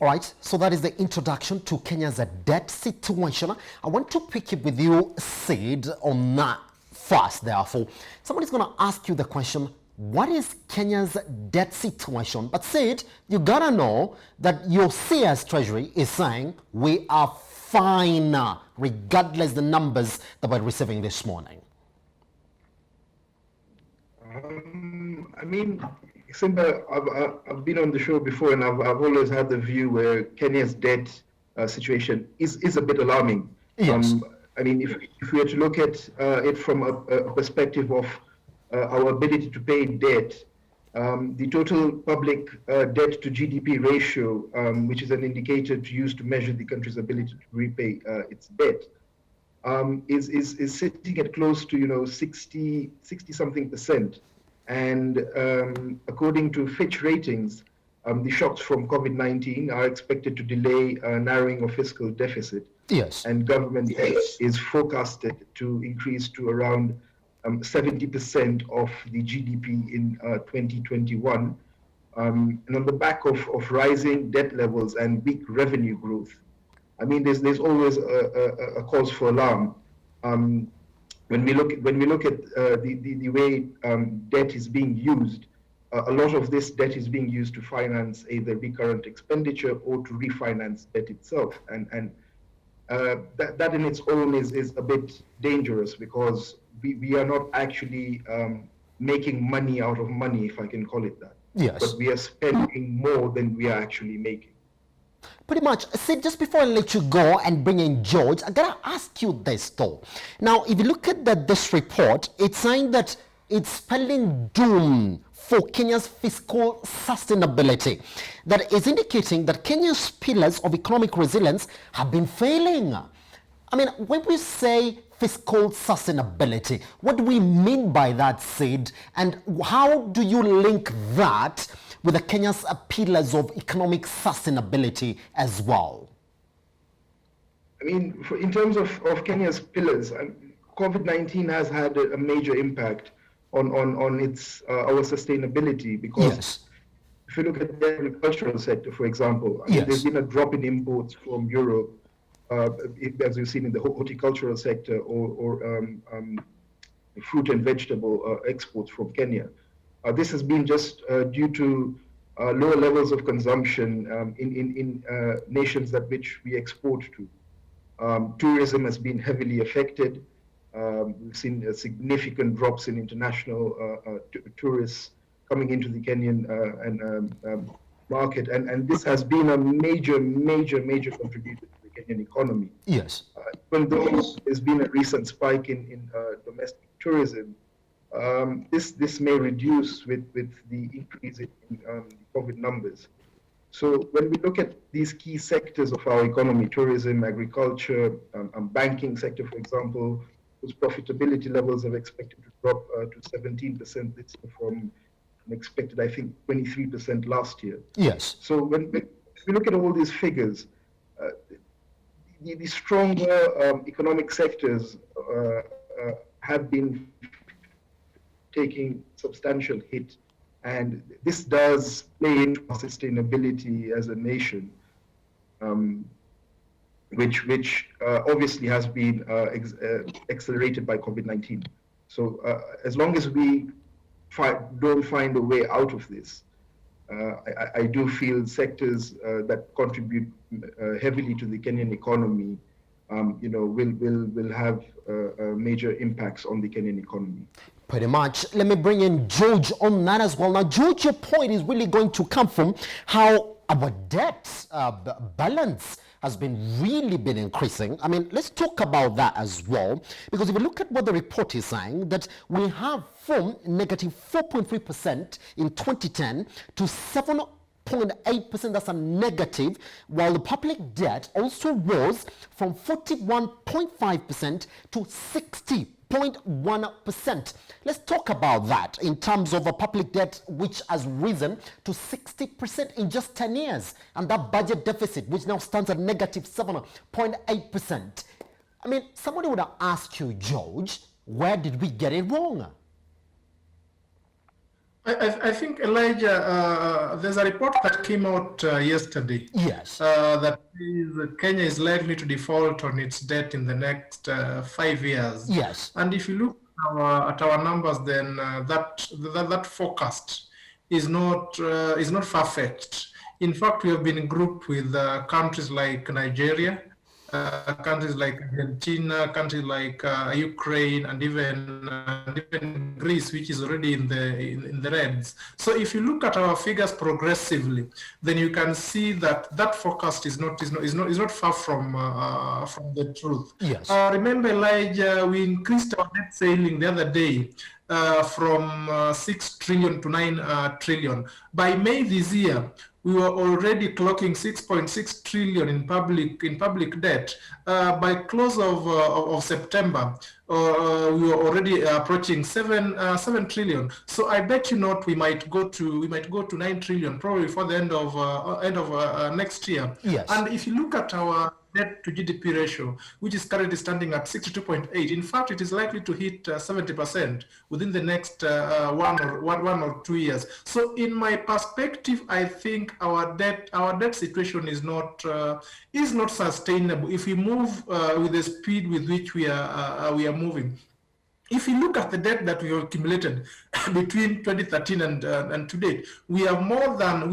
All right, so that is the introduction to Kenya's debt situation. I want to pick up with you, Sid, on that first. Therefore, somebody's going to ask you the question, what is Kenya's debt situation? But Sid, you gotta know that your CS Treasury is saying we are fine, regardless the numbers that we're receiving this morning. I mean, Simba, I've been on the show before, and I've always had the view where Kenya's debt situation is a bit alarming. Yes. I mean, if we were to look at it from a perspective of our ability to pay debt, the total public debt to GDP ratio, which is an indicator used to measure the country's ability to repay its debt, is sitting at close to 60 something percent. And according to Fitch ratings, the shocks from COVID-19 are expected to delay narrowing of fiscal deficit. Yes. And government debt is forecasted to increase to around 70% of the GDP in 2021. And on the back of rising debt levels and weak revenue growth, I mean, there's always a cause for alarm. When we look at the way debt is being used, a lot of this debt is being used to finance either recurrent expenditure or to refinance debt itself, and that in its own is a bit dangerous, because we are not actually making money out of money, if I can call it that. Yes. But we are spending more than we are actually making. Pretty much. Sid, just before I let you go and bring in George, I gotta ask you this though. Now, if you look at this report, it's saying that it's spelling doom for Kenya's fiscal sustainability. That is indicating that Kenya's pillars of economic resilience have been failing. I mean, when we say fiscal sustainability, what do we mean by that, Sid? And how do you link that with the Kenya's pillars of economic sustainability as well? I mean, in terms of Kenya's pillars, COVID-19 has had a major impact on its our sustainability, because yes. If you look at the agricultural sector, for example, yes. There's been a drop in imports from Europe, as you've seen in the horticultural sector, or fruit and vegetable exports from Kenya. This has been just due to lower levels of consumption in nations that which we export to. Tourism has been heavily affected. We've seen significant drops in international tourists coming into the Kenyan market, and this has been a major contributor to the Kenyan economy. Yes. Even though there's been a recent spike in domestic tourism, this may reduce with the increase in COVID numbers. So when we look at these key sectors of our economy, tourism, agriculture, banking sector, for example, whose profitability levels are expected to drop to 17% this year from an expected, I think, 23% last year. Yes. So when we look at all these figures, the stronger economic sectors have been taking substantial hit, and this does play into our sustainability as a nation, which obviously has been accelerated by COVID-19. So as long as we don't find a way out of this, I do feel sectors that contribute heavily to the Kenyan economy, will have major impacts on the Kenyan economy. Pretty much. Let me bring in George on that as well. Now, George, your point is really going to come from how our debt balance has really been increasing. I mean, let's talk about that as well, because if you look at what the report is saying, that we have from negative 4.3% in 2010 to 7.8%, that's a negative, while the public debt also rose from 41.5% to 60.1%. Let's talk about that in terms of a public debt which has risen to 60% in just 10 years, and that budget deficit which now stands at negative 7.8%. I mean, somebody would have asked you, George, where did we get it wrong? I think, Elijah, there's a report that came out yesterday Yes. that says Kenya is likely to default on its debt in the next 5 years. Yes. And if you look at our numbers, then that forecast is not far-fetched. In fact, we have been grouped with countries like Nigeria, countries like Argentina, countries like Ukraine, and even Greece, which is already in the reds. So if you look at our figures progressively, then you can see that that forecast is not far from the truth. Yes. Remember, Elijah, we increased our debt ceiling the other day from 6 trillion to 9 trillion. By May this year, we were already clocking 6.6 trillion in public debt. By close of September, we were already approaching 7 trillion. So I bet you not we might go to 9 trillion probably before the end of next year. Yes. And if you look at our debt to GDP ratio, which is currently standing at 62.8. In fact, it is likely to hit 70% within the next 1 or 2 years. So, in my perspective, I think our debt situation is not sustainable if we move with the speed with which we are moving. If you look at the debt that we have accumulated between 2013 and to date, we are more than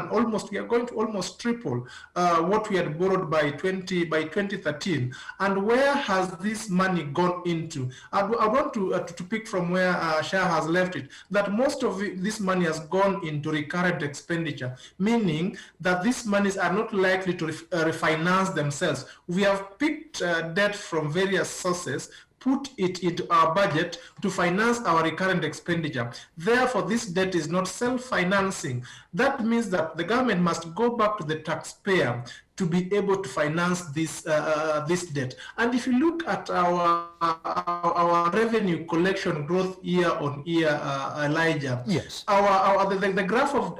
almost, we are going to almost triple what we had borrowed by 2013. And where has this money gone into? I want to pick from where Shah has left it, that most of this money has gone into recurrent expenditure, meaning that these monies are not likely to refinance themselves. We have picked debt from various sources, put it into our budget to finance our recurrent expenditure. Therefore, this debt is not self-financing. That means that the government must go back to the taxpayer to be able to finance this debt. And if you look at our revenue collection growth year on year, Elijah, Yes. the graph of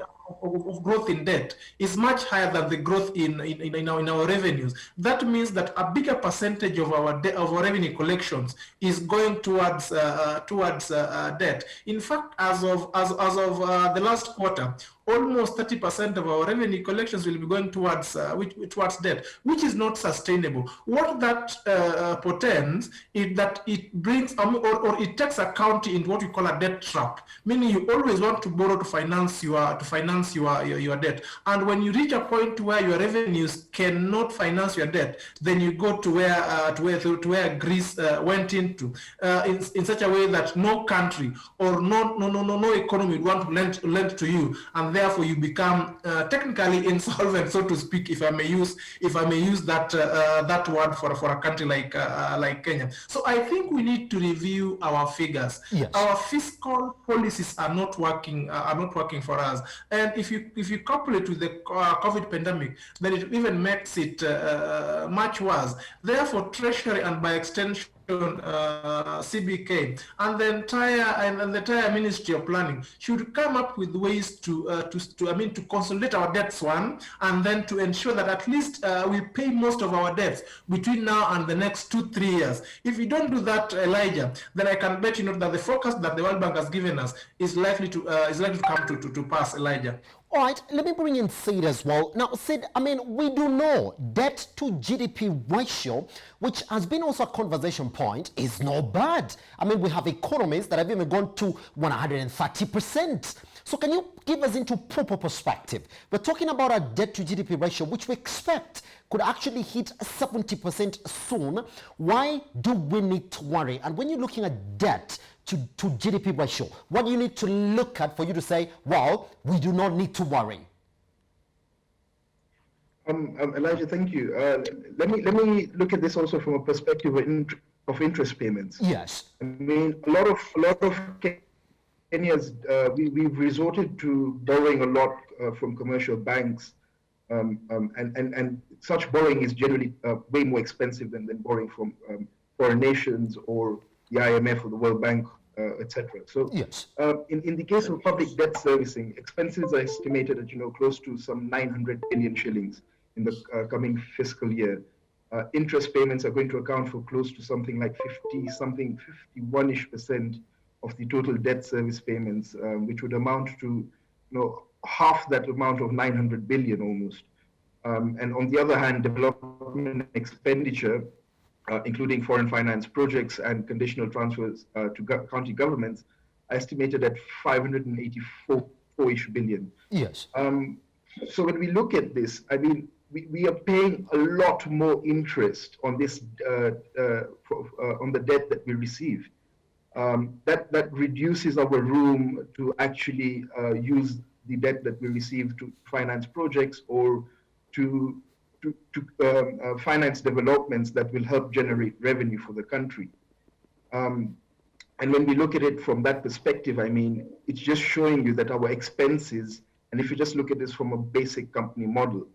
growth in debt is much higher than the growth in our revenues. That means that a bigger percentage of our revenue collections is going towards debt. In fact, as of the last quarter, almost 30% of our revenue collections will be going towards debt, which is not sustainable. What that portends is that it brings or it takes account into what we call a debt trap, meaning you always want to borrow to finance your debt. And when you reach a point where your revenues cannot finance your debt, then you go to where Greece went into in such a way that no country or no economy would want to lend to you, and therefore you become technically insolvent, so to speak, if I may use that word for a country like Kenya. So I think we need to review our figures. Yes. Our fiscal policies are not working for us, and if you couple it with the COVID pandemic, then it even makes it much worse. Therefore, Treasury and by extension CBK and the entire Ministry of Planning should come up with ways to consolidate our debts, one, and then to ensure that at least we pay most of our debts between now and the next 2-3 years. If we don't do that, Elijah, then I can bet you that the forecast that the World Bank has given us is likely to come to pass, Elijah. All right, let me bring in Sid as well. Now, Sid, we do know debt to GDP ratio, which has been also a conversation point, is not bad. We have economies that have even gone to 130%. So can you give us into proper perspective? We're talking about a debt to GDP ratio, which we expect could actually hit 70% soon. Why do we need to worry? And when you're looking at debt to GDP ratio, what do you need to look at for you to say, well, we do not need to worry? Elijah, thank you. Let me look at this also from a perspective of interest payments. Yes. A lot of Kenyans, we've resorted to borrowing a lot from commercial banks, and such borrowing is generally way more expensive than borrowing from foreign nations or the IMF or the World Bank, etc. So, yes. In the case of public debt servicing, expenses are estimated at close to some 900 billion shillings in the coming fiscal year. Interest payments are going to account for close to something like 51-ish% of the total debt service payments, which would amount to half that amount of 900 billion almost. And on the other hand, development expenditure, including foreign finance projects and conditional transfers to county governments, estimated at 584-ish billion. Yes. So when we look at this, I mean, we are paying a lot more interest on this on the debt that we receive. That reduces our room to actually use the debt that we receive to finance projects or to finance developments that will help generate revenue for the country. And when we look at it from that perspective, I mean, it's just showing you that our expenses, and if you just look at this from a basic company model,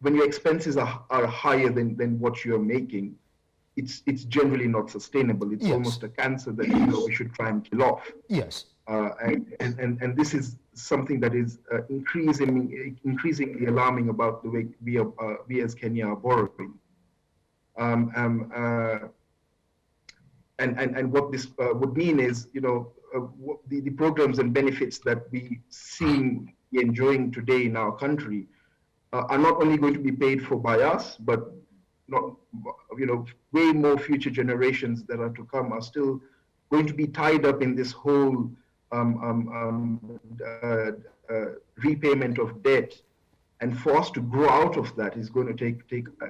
when your expenses are higher than what you're making, it's generally not sustainable. It's almost a cancer that we should try and kill off. Yes. And this is something that is increasingly alarming about the way we as Kenya are borrowing. And what this would mean is, the programs and benefits that we seem enjoying today in our country are not only going to be paid for by us, but not, way more future generations that are to come are still going to be tied up in this whole repayment of debt. And for us to grow out of that is going to take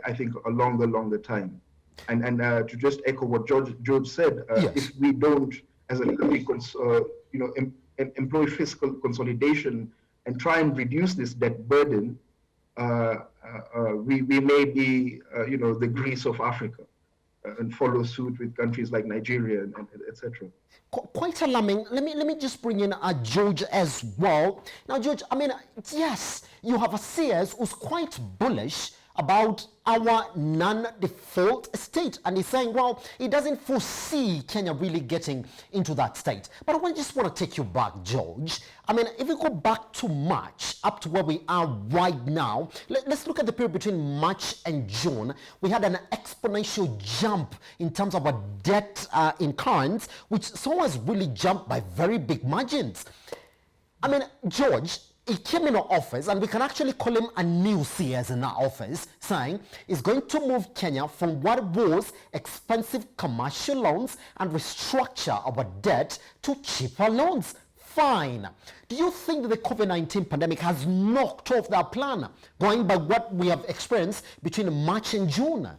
I think, a longer time. And to just echo what George said, yes. If we don't, as a country, employ fiscal consolidation and try and reduce this debt burden, we may be, the Greece of Africa, and follow suit with countries like Nigeria and etc. Quite alarming. Let me just bring in George as well. Now, George, I mean, yes, you have a CS who's quite bullish about our non-default state, and he's saying, well, he doesn't foresee Kenya really getting into that state. But I just want to take you back, George. I mean, if we go back to March, up to where we are right now, let's look at the period between March and June. We had an exponential jump in terms of our debt incurrence, which so has really jumped by very big margins. I mean, George, he came in our office, and we can actually call him a new CS in our office, saying he's going to move Kenya from what was expensive commercial loans and restructure our debt to cheaper loans. Fine. Do you think that the COVID-19 pandemic has knocked off that plan, going by what we have experienced between March and June?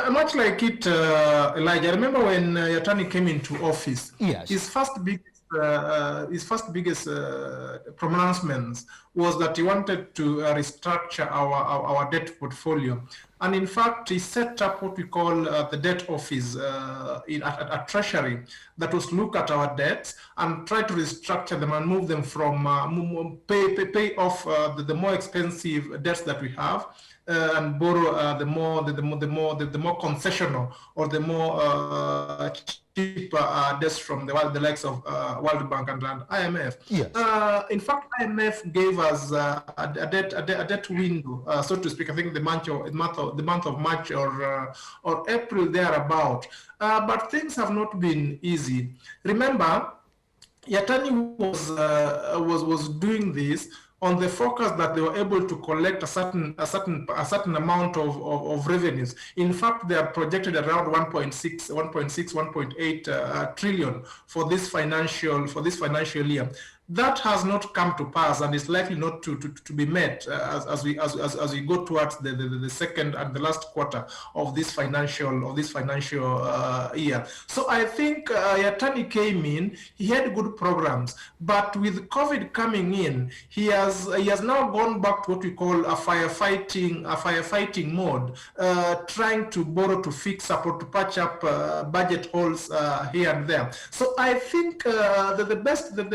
Much like it, Elijah, I remember when Yatani came into office, yes. his first biggest pronouncements was that he wanted to restructure our debt portfolio. And in fact, he set up what we call the debt office at Treasury that was to look at our debts and try to restructure them and move them from pay off the more expensive debts that we have and borrow the more concessional or the more cheaper debts from the likes of World Bank and IMF. Yes. In fact, IMF gave us a debt window, so to speak. I think the month of March or April thereabout. But things have not been easy. Remember, Yatani was doing this on the focus that they were able to collect a certain amount of revenues. In fact, they are projected around 1.8 trillion for this financial year. That has not come to pass and is likely not to be met as we go towards the second and the last quarter of this financial year. So I think Yatani came in, he had good programs, but with COVID coming in, he has now gone back to what we call a firefighting mode, trying to borrow to fix up or to patch up budget holes here and there. So I think that the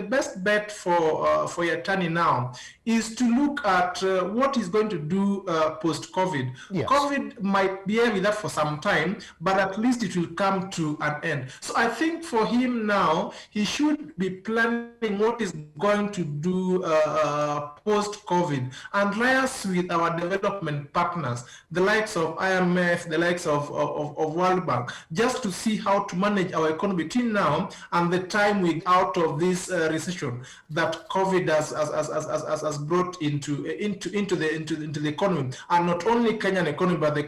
best bet for Yatani now is to look at what he's going to do post-COVID. Yes. COVID might be here with that for some time, but at least it will come to an end. So I think for him now, he should be planning what is going to do post-COVID and liaise with our development partners, the likes of IMF, the likes of World Bank, just to see how to manage our economy between now and the time we out of this recession that COVID has brought into the economy, and not only Kenyan economy, but the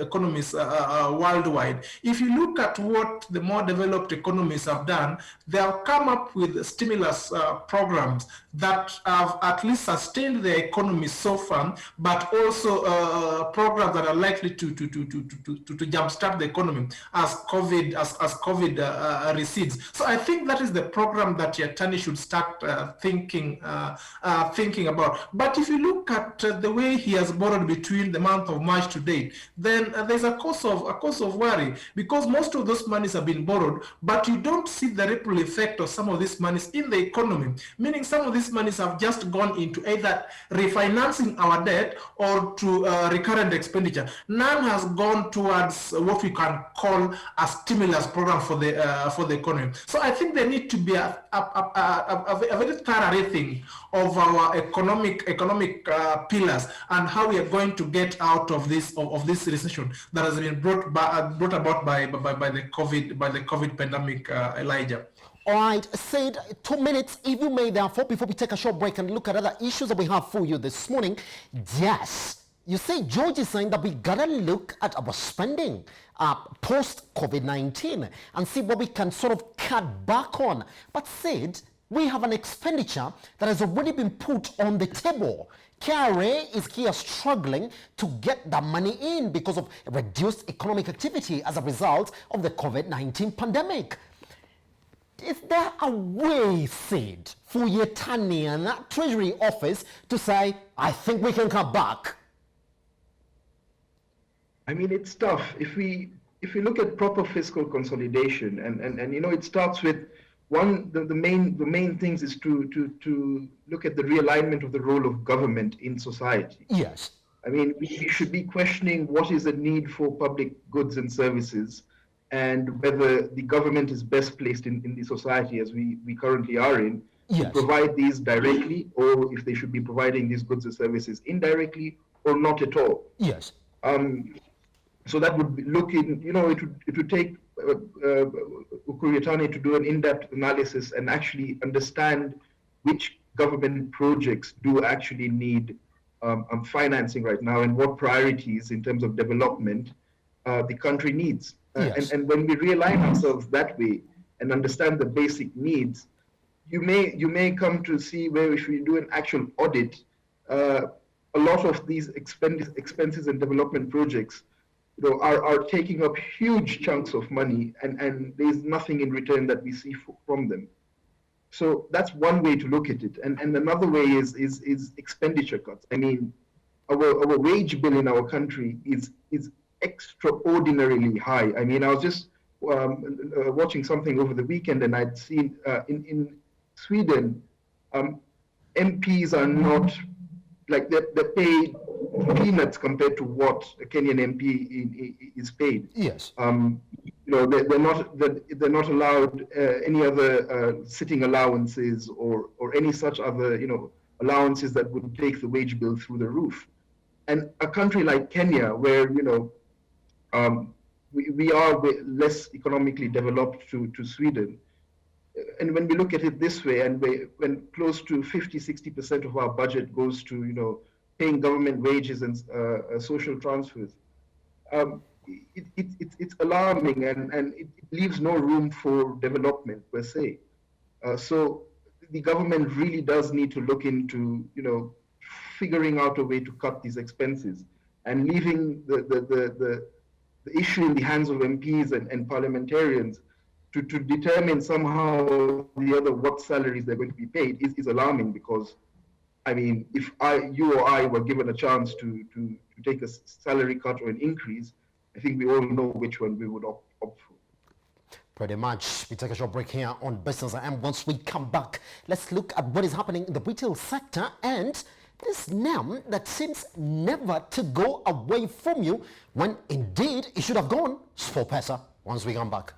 economies worldwide. If you look at what the more developed economies have done, they have come up with stimulus programs that have at least sustained their economy so far, but also programs that are likely to jumpstart the economy as COVID recedes. So I think that is the program that Yatani should start thinking about. But if you look at the way he has borrowed between the month of March to date, then there's a cause of worry, because most of those monies have been borrowed, but you don't see the ripple effect of some of these monies in the economy, meaning some of these monies have just gone into either refinancing our debt or to recurrent expenditure. None has gone towards what we can call a stimulus program for the economy. So I think there need to be a very thorough rethink of our economic pillars and how we are going to get out of this recession that has been brought about by the COVID pandemic, Elijah. All right, Sid, 2 minutes, if you may, therefore, before we take a short break and look at other issues that we have for you this morning. Yes, you say George is saying that we gotta look at our spending post-COVID-19 and see what we can sort of cut back on. But Sid, we have an expenditure that has already been put on the table. KRA is here struggling to get the money in because of reduced economic activity as a result of the COVID-19 pandemic. Is there a way, Sid, for Yatani and that Treasury office to say, I think we can cut back? I mean, it's tough. If we look at proper fiscal consolidation, and you know, it starts with the main things is to look at the realignment of the role of government in society. Yes. I mean, we should be questioning what is the need for public goods and services, and whether the government is best placed in the society as we currently are in, yes, to provide these directly, or if they should be providing these goods and services indirectly or not at all. Yes. So that would look in, you know, it would take Yatani to do an in-depth analysis and actually understand which government projects do actually need financing right now, and what priorities in terms of development the country needs. Yes. And when we realign ourselves that way and understand the basic needs, you may come to see where if we do an actual audit, a lot of these expenses and development projects, you know, are taking up huge chunks of money, and there's nothing in return that we see from them. So that's one way to look at it. And another way is expenditure cuts. I mean, our wage bill in our country is extraordinarily high. I mean, I was just watching something over the weekend, and I'd seen in Sweden, MPs are not, like, they're paid peanuts compared to what a Kenyan MP is paid. Yes. You know, they're not allowed any other sitting allowances or any such other, you know, allowances that would take the wage bill through the roof. And a country like Kenya, where, you know, we are less economically developed to Sweden. And when we look at it this way, and when close to 50-60% of our budget goes to, you know, paying government wages and social transfers, it's alarming, and it leaves no room for development per se. So the government really does need to look into, you know, figuring out a way to cut these expenses, and leaving the issue in the hands of MPs and parliamentarians to determine somehow the other what salaries they're going to be paid is alarming. Because, I mean, if you or I were given a chance to take a salary cut or an increase, I think we all know which one we would opt for. Pretty much. We take a short break here on Business, and once we come back, let's look at what is happening in the retail sector and this NAM that seems never to go away from you when indeed it should have gone for Pesa. Once we come back.